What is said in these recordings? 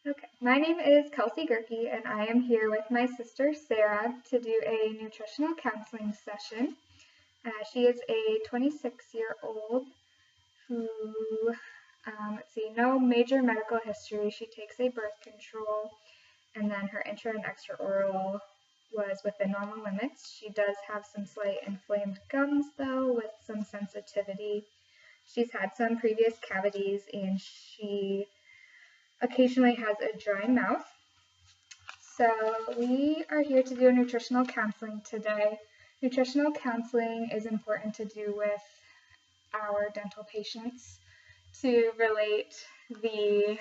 Okay, my name is Kelsey Gerke, and I am here with my sister Sarah to do a nutritional counseling session. She is a 26-year-old who, let's see, no major medical history. She takes a birth control, and then her intra and extraoral was within normal limits. She does have some slight inflamed gums, though, with some sensitivity. She's had some previous cavities, and she occasionally has a dry mouth. So we are here to do nutritional counseling today. Nutritional counseling is important to do with our dental patients to relate the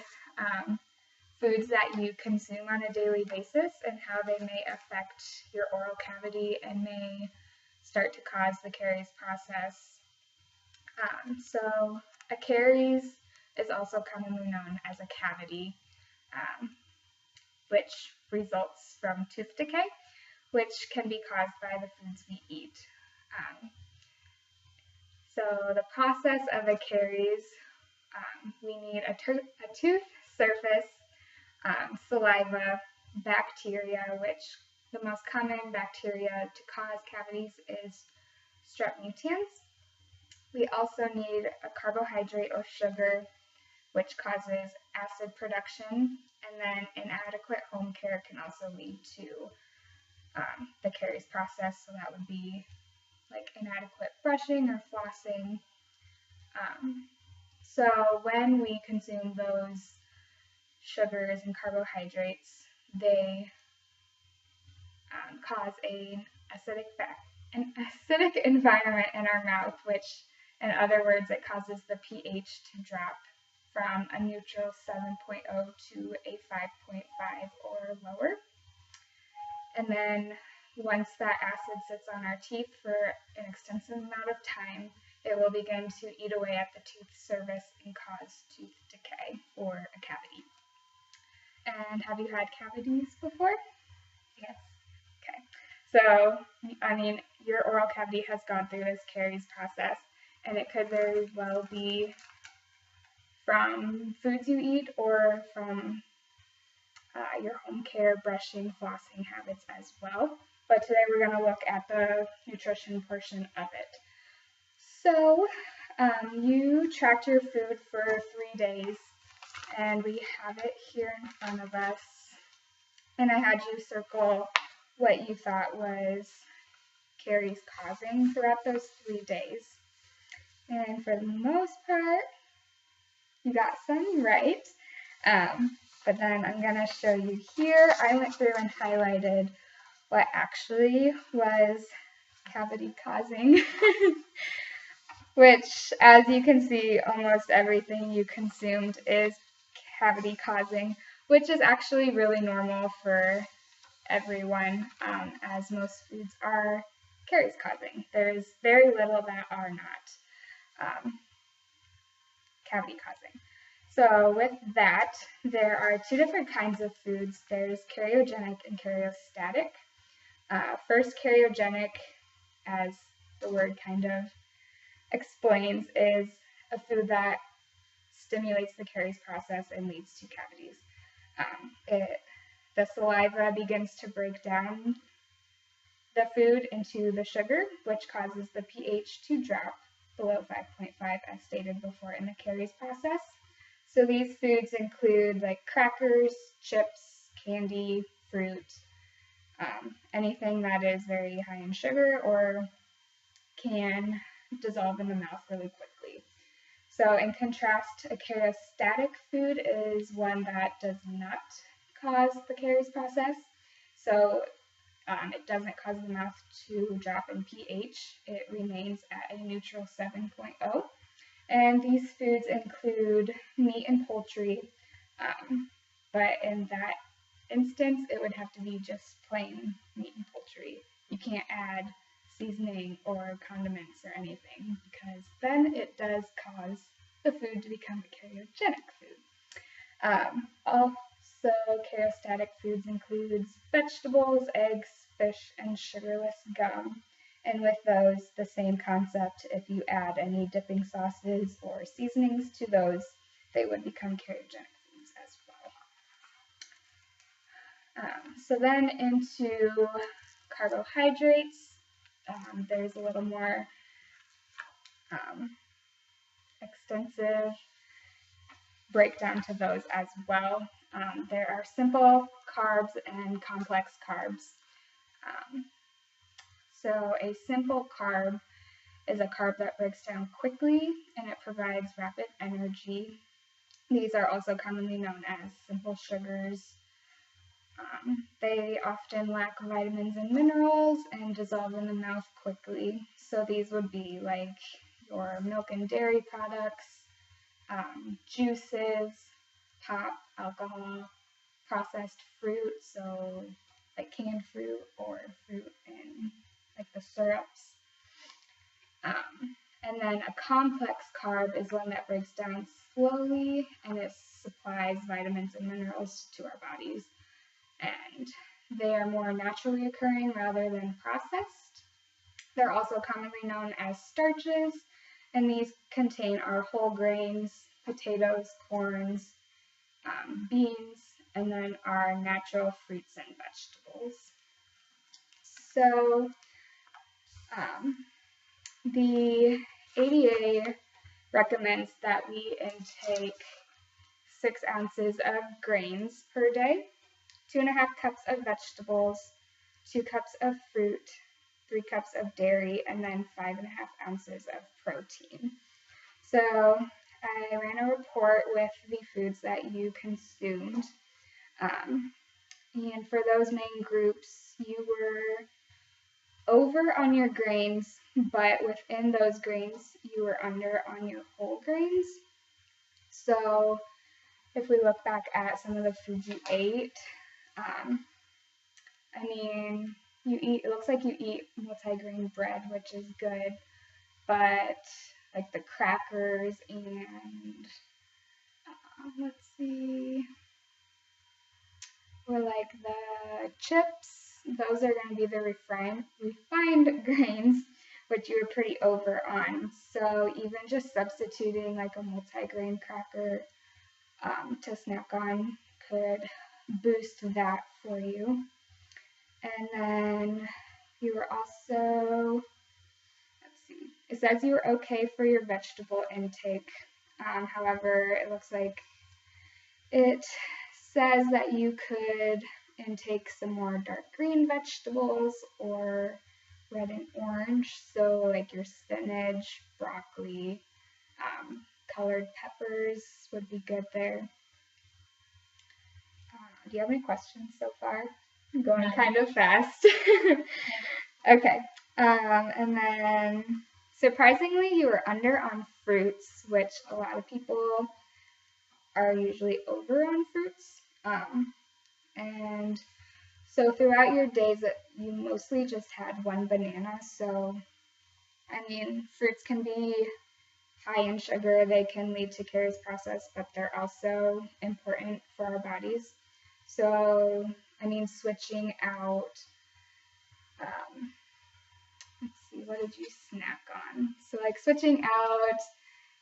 foods that you consume on a daily basis and how they may affect your oral cavity and may start to cause the caries process. So a caries is also commonly known as a cavity, which results from tooth decay, which can be caused by the foods we eat. So the process of a caries, we need a tooth surface, saliva, bacteria, which the most common bacteria to cause cavities is strep mutans. We also need a carbohydrate or sugar, which causes acid production, and then inadequate home care can also lead to the caries process. So that would be like inadequate brushing or flossing. So when we consume those sugars and carbohydrates, they cause an acidic environment in our mouth, which in other words, it causes the pH to drop from a neutral 7.0 to a 5.5 or lower. And then once that acid sits on our teeth for an extensive amount of time, it will begin to eat away at the tooth surface and cause tooth decay or a cavity. And have you had cavities before? Yes. Okay. So, I mean, your oral cavity has gone through this caries process, and it could very well be from foods you eat or from your home care, brushing, flossing habits as well. But today we're going to look at the nutrition portion of it. So you tracked your food for 3 days, and we have it here in front of us. And I had you circle what you thought was caries causing throughout those 3 days. And for the most part, you got some right. But then I'm going to show you here. I went through and highlighted what actually was cavity causing, which, as you can see, almost everything you consumed is cavity causing, which is actually really normal for everyone, as most foods are caries causing. There's very little that are not cavity causing. So with that, there are two different kinds of foods. There's cariogenic and cariostatic. First, cariogenic, as the word kind of explains, is a food that stimulates the caries process and leads to cavities. The saliva begins to break down the food into the sugar, which causes the pH to drop below 5.5, as stated before, in the caries process. So these foods include like crackers, chips, candy, fruit, anything that is very high in sugar or can dissolve in the mouth really quickly. So in contrast, a cariostatic food is one that does not cause the caries process. So it doesn't cause the mouth to drop in pH. It remains at a neutral 7.0. And these foods include meat and poultry, but in that instance, it would have to be just plain meat and poultry. You can't add seasoning or condiments or anything, because then it does cause the food to become a cariogenic food. Also, cariostatic foods includes vegetables, eggs, fish, and sugarless gum. And with those, the same concept. If you add any dipping sauces or seasonings to those, they would become cariogenic foods as well. So then into carbohydrates, there's a little more extensive breakdown to those as well. There are simple carbs and complex carbs. So a simple carb is a carb that breaks down quickly and it provides rapid energy. These are also commonly known as simple sugars. They often lack vitamins and minerals and dissolve in the mouth quickly. So these would be like your milk and dairy products, juices, pop, alcohol, processed fruit, so like canned fruit or fruit in like the syrups. And then a complex carb is one that breaks down slowly and it supplies vitamins and minerals to our bodies. And they are more naturally occurring rather than processed. They're also commonly known as starches, and these contain our whole grains, potatoes, corns, beans, and then our natural fruits and vegetables. So the ADA recommends that we intake 6 ounces of grains per day, 2.5 cups of vegetables, 2 cups of fruit, 3 cups of dairy, and then 5.5 ounces of protein. So I ran a report with the foods that you consumed. And for those main groups, you were over on your grains, but within those grains, you were under on your whole grains. So if we look back at some of the foods you ate, I mean, it looks like you eat multi-grain bread, which is good, but like the crackers and, let's see, or like the chips, those are going to be the refined grains, which you were pretty over on. So even just substituting like a multi-grain cracker to snack on could boost that for you. And then you were also, let's see, it says you were okay for your vegetable intake. However, it looks like it says that you could intake some more dark green vegetables or red and orange. So like your spinach, broccoli, colored peppers would be good there. Do you have any questions so far? I'm going kind of fast. Okay. And then surprisingly, you were under on fruits, which a lot of people are usually over on fruits. And so throughout your days, you mostly just had 1 banana. So, I mean, fruits can be high in sugar. They can lead to caries process, but they're also important for our bodies. So, I mean, switching out, let's see, what did you snack on? So like switching out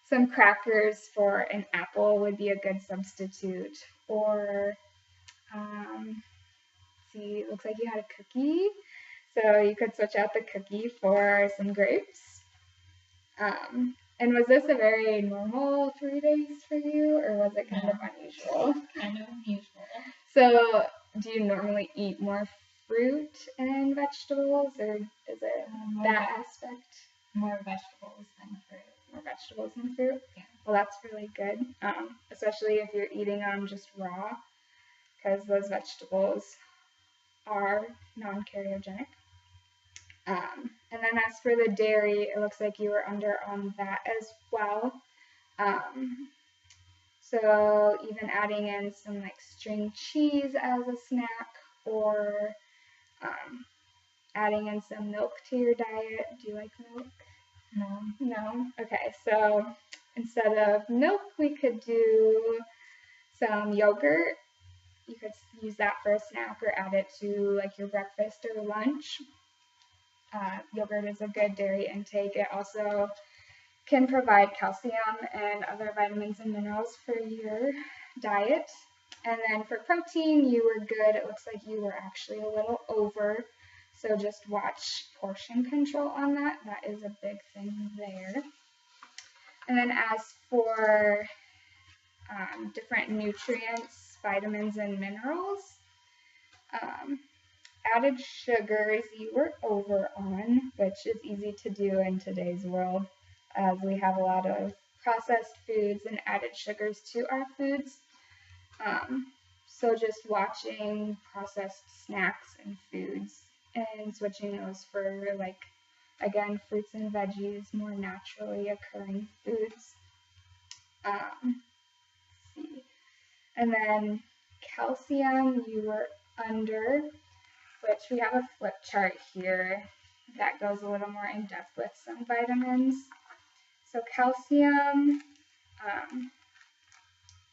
some crackers for an apple would be a good substitute. Or, see, it looks like you had a cookie. So you could switch out the cookie for some grapes. And was this a very normal 3 days for you, or was it kind of unusual? Kind of unusual. So do you normally eat more fruit and vegetables, or is it that aspect? More vegetables than fruit. More vegetables than fruit? Yeah. Well, that's really good, especially if you're eating them just raw, because those vegetables are non-cariogenic. And then as for the dairy, it looks like you were under on that as well. So even adding in some like string cheese as a snack, or adding in some milk to your diet. Do you like milk? No. No? Okay, so instead of milk, we could do some yogurt. You could use that for a snack or add it to like your breakfast or lunch. Yogurt is a good dairy intake. It also can provide calcium and other vitamins and minerals for your diet. And then for protein, you were good. It looks like you were actually a little over. So just watch portion control on that. That is a big thing there. And then as for different nutrients, vitamins, and minerals, added sugars you were over on, which is easy to do in today's world as we have a lot of processed foods and added sugars to our foods. So just watching processed snacks and foods and switching those for, like, again, fruits and veggies, more naturally occurring foods. Let's see. And then calcium you were under, which we have a flip chart here that goes a little more in depth with some vitamins. So calcium,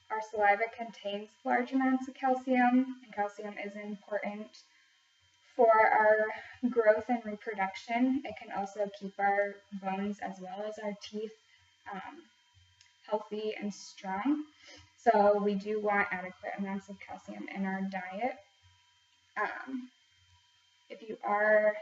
our saliva contains large amounts of calcium, and calcium is important for our growth and reproduction. It can also keep our bones as well as our teeth healthy and strong. So we do want adequate amounts of calcium in our diet. If you are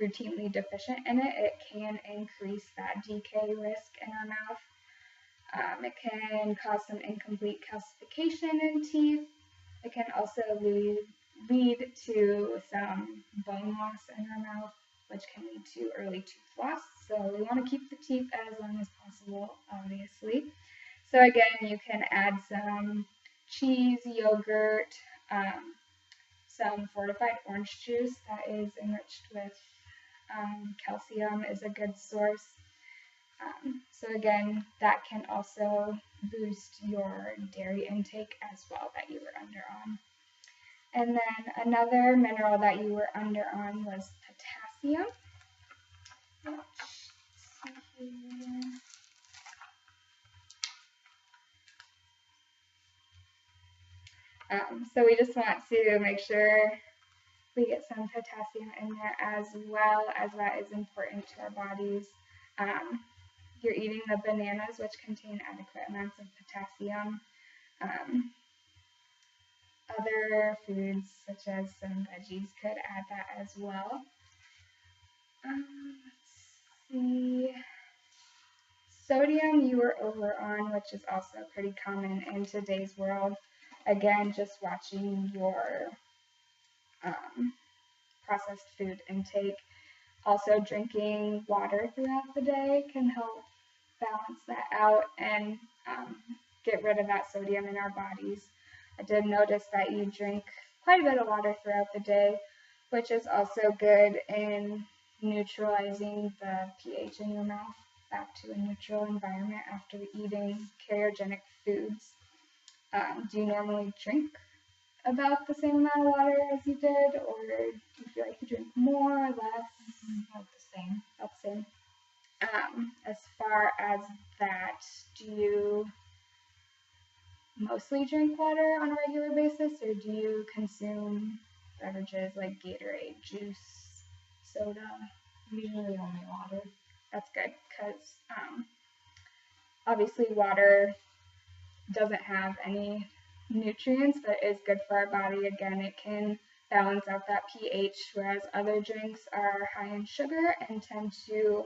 routinely deficient in it, it can increase that decay risk in our mouth. It can cause some incomplete calcification in teeth. It can also lead to some bone loss in our mouth, which can lead to early tooth loss. So we want to keep the teeth as long as possible, obviously. So again, you can add some cheese, yogurt, some fortified orange juice that is enriched with calcium is a good source. So again, that can also boost your dairy intake as well that you were under on. And then another mineral that you were under on was potassium. Let's see here. So we just want to make sure we get some potassium in there as well, as that is important to our bodies. You're eating the bananas, which contain adequate amounts of potassium. Other foods, such as some veggies, could add that as well. Let's see. Sodium you were over on, which is also pretty common in today's world. Again, just watching your processed food intake. Also, drinking water throughout the day can help balance that out and get rid of that sodium in our bodies. I did notice that you drink quite a bit of water throughout the day, which is also good in neutralizing the pH in your mouth back to a neutral environment after eating carcinogenic foods. Do you normally drink about the same amount of water as you did, or do you feel like you drink more or less? About the same. About the same. As far as that, do you mostly drink water on a regular basis, or do you consume beverages like Gatorade, juice, soda? Usually only water. That's good, because obviously water doesn't have any nutrients, but is good for our body. Again, it can balance out that pH, whereas other drinks are high in sugar and tend to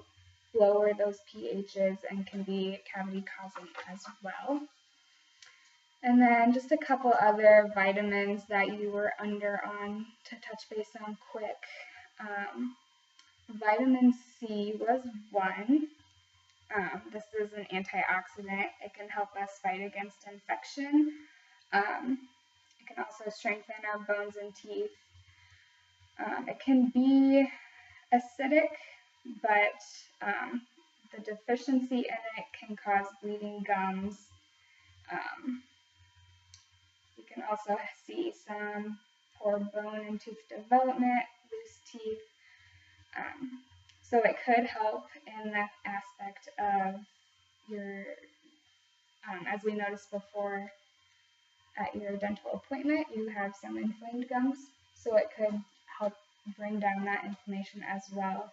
lower those pHs and can be cavity causing as well. And then just a couple other vitamins that you were under on to touch base on quick. Vitamin C was one. This is an antioxidant. It can help us fight against infection. It can also strengthen our bones and teeth. It can be acidic, but the deficiency in it can cause bleeding gums. You can also see some poor bone and tooth development, loose teeth. So it could help in that aspect of your, as we noticed before, at your dental appointment, you have some inflamed gums, so it could help bring down that inflammation as well.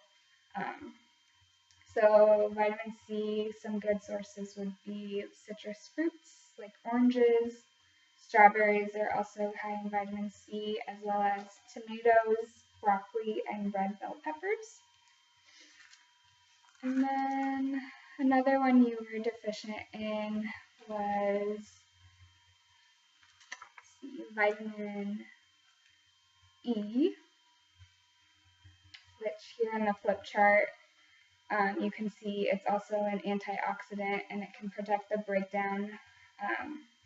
So vitamin C, some good sources would be citrus fruits like oranges, Strawberries are also high in vitamin C, as well as tomatoes, broccoli, and red bell peppers. And then another one you were deficient in was vitamin E, which here in the flip chart, you can see it's also an antioxidant, and it can protect the breakdown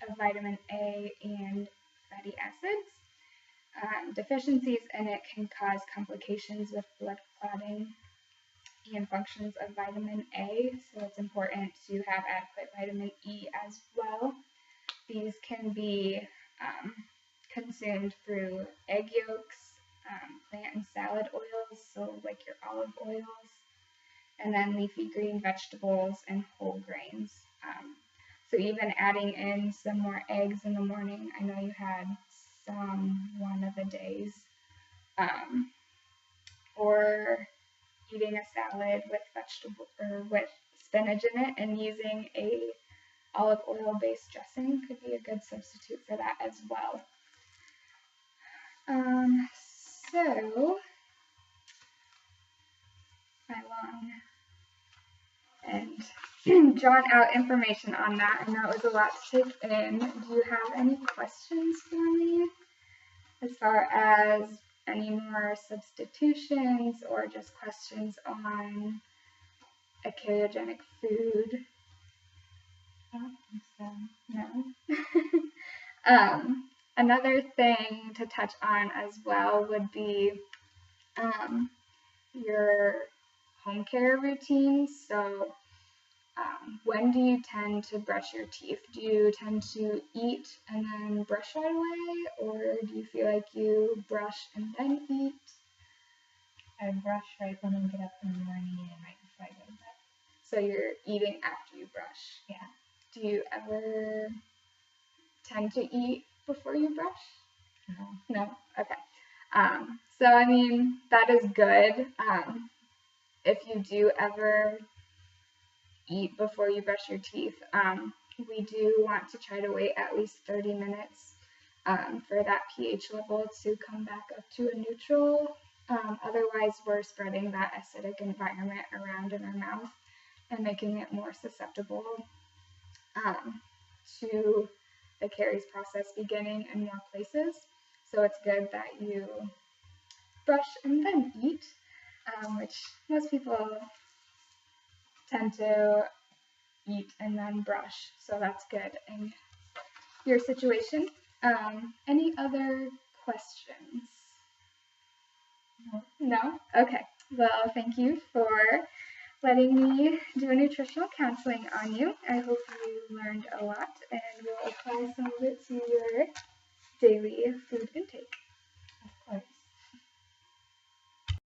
of vitamin A and fatty acids. Deficiencies in it can cause complications with blood clotting and functions of vitamin A, so it's important to have adequate vitamin E as well. These can be consumed through egg yolks, plant and salad oils, so like your olive oils, and then leafy green vegetables and whole grains. So even adding in some more eggs in the morning. I know you had some one of the days, or eating a salad with vegetable or with spinach in it and using a olive oil based dressing could be a good substitute for that as well. So my long and drawn out information on that, and that was a lot to take in. Do you have any questions for me as far as any more substitutions or just questions on a ketogenic food? I don't think so. No. Another thing to touch on as well would be your home care routines. So when do you tend to brush your teeth? Do you tend to eat and then brush right away, or do you feel like you brush and then eat? I brush right when I get up in the morning and right before I go to bed. So you're eating after you brush? Yeah. Do you ever tend to eat before you brush? No. No? Okay. So I mean, that is good. If you do ever eat before you brush your teeth, we do want to try to wait at least 30 minutes for that pH level to come back up to a neutral. Otherwise, we're spreading that acidic environment around in our mouth and making it more susceptible to the caries process beginning in more places. So it's good that you brush and then eat, which most people tend to eat and then brush. So that's good in your situation. Any other questions? No? Okay. Well, thank you for letting me do a nutritional counseling on you. I hope you learned a lot and will apply some of it to your daily food intake.